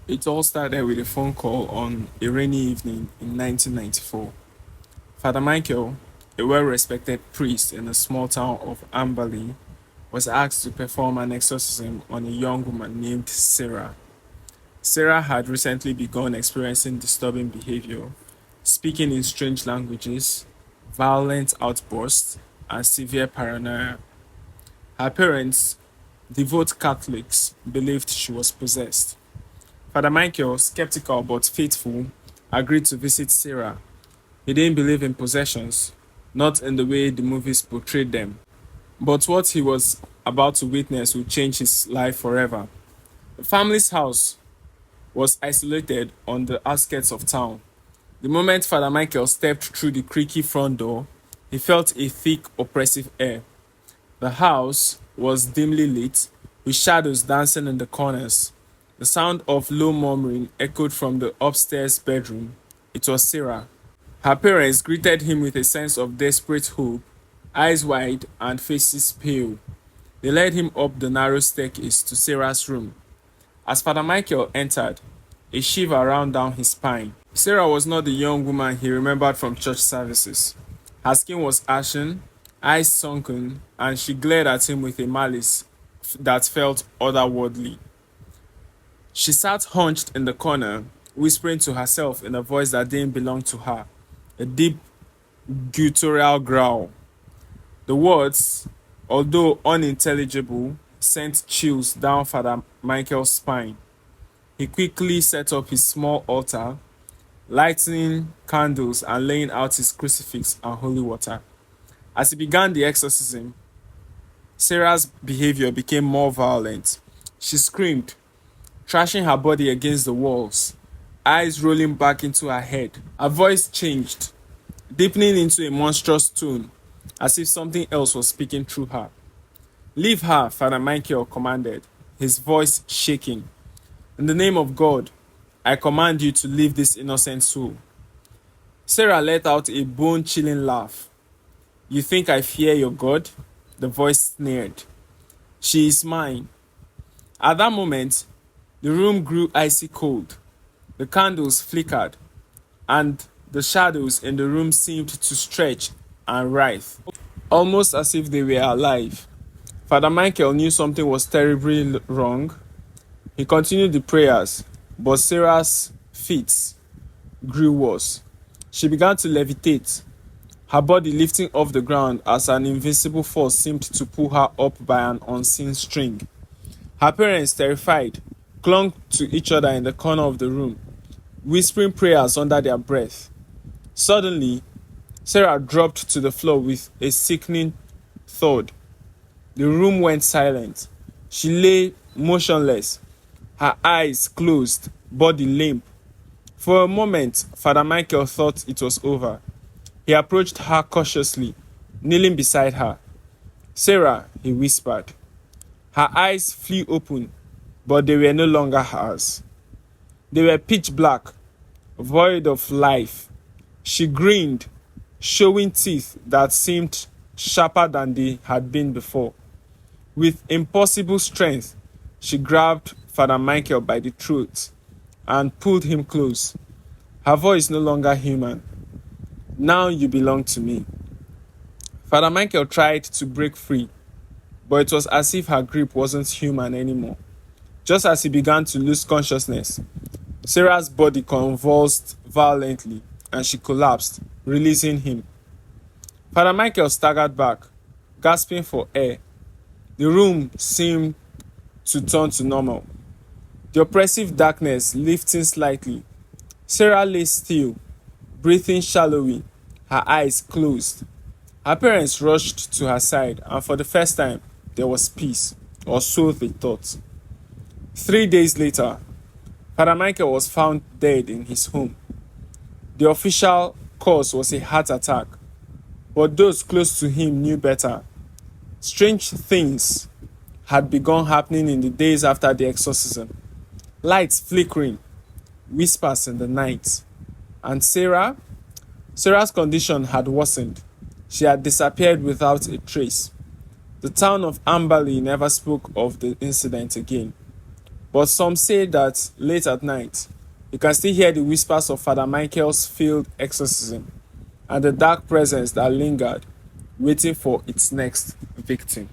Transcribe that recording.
It all started with a phone call on a rainy evening in 1994. Father Michael, a well respected priest in the small town of Amberley, was asked to perform an exorcism on a young woman named Sarah. Sarah had recently begun experiencing disturbing behavior, speaking in strange languages, violent outbursts, and severe paranoia. Her parents, devout Catholics, believed she was possessed. Father Michael, skeptical but faithful, agreed to visit Sarah. He didn't believe in possessions, not in the way the movies portrayed them. But what he was about to witness would change his life forever. The family's house was isolated on the outskirts of town. The moment Father Michael stepped through the creaky front door, he felt a thick, oppressive air. The house was dimly lit, with shadows dancing in the corners. The sound of low murmuring echoed from the upstairs bedroom. It was Sarah. Her parents greeted him with a sense of desperate hope, eyes wide and faces pale. They led him up the narrow staircase to Sarah's room. As Father Michael entered, a shiver ran down his spine. Sarah was not the young woman he remembered from church services. Her skin was ashen, eyes sunken, and she glared at him with a malice that felt otherworldly. She sat hunched in the corner, whispering to herself in a voice that didn't belong to her, a deep guttural growl. The words, although unintelligible, sent chills down Father Michael's spine. He quickly set up his small altar, lighting candles and laying out his crucifix and holy water. As he began the exorcism, Sarah's behavior became more violent. She screamed, thrashing her body against the walls, eyes rolling back into her head. Her voice changed, deepening into a monstrous tone, as if something else was speaking through her. Leave her, Father Michael commanded, his voice shaking. In the name of God, I command you to leave this innocent soul. Sarah let out a bone-chilling laugh. You think I fear your God? The voice sneered. She is mine. At that moment, the room grew icy cold. The candles flickered, and the shadows in the room seemed to stretch and writhe, almost as if they were alive. Father Michael knew something was terribly wrong. He continued the prayers, but Sarah's feet grew worse. She began to levitate, her body lifting off the ground as an invisible force seemed to pull her up by an unseen string. Her parents, terrified, clung to each other in the corner of the room, whispering prayers under their breath. Suddenly, Sarah dropped to the floor with a sickening thud. The room went silent. She lay motionless, her eyes closed, body limp. For a moment, Father Michael thought it was over. He approached her cautiously, kneeling beside her. Sarah, he whispered. Her eyes flew open, but they were no longer hers. They were pitch black, void of life. She grinned, showing teeth that seemed sharper than they had been before. With impossible strength, she grabbed Father Michael by the throat and pulled him close. Her voice no longer human. Now you belong to me. Father Michael tried to break free, but it was as if her grip wasn't human anymore. Just as he began to lose consciousness, Sarah's body convulsed violently and she collapsed, releasing him. Father Michael staggered back, gasping for air. The room seemed to turn to normal, the oppressive darkness lifting slightly. Sarah lay still, breathing shallowly, her eyes closed. Her parents rushed to her side, and for the first time, there was peace, or so they thought. 3 days later, Father Michael was found dead in his home. The official cause was a heart attack, but those close to him knew better. Strange things had begun happening in the days after the exorcism. Lights flickering, whispers in the night. And Sarah's condition had worsened. She had disappeared without a trace. The town of Amberley never spoke of the incident again. But some say that late at night, you can still hear the whispers of Father Michael's failed exorcism and the dark presence that lingered, waiting for its next victim.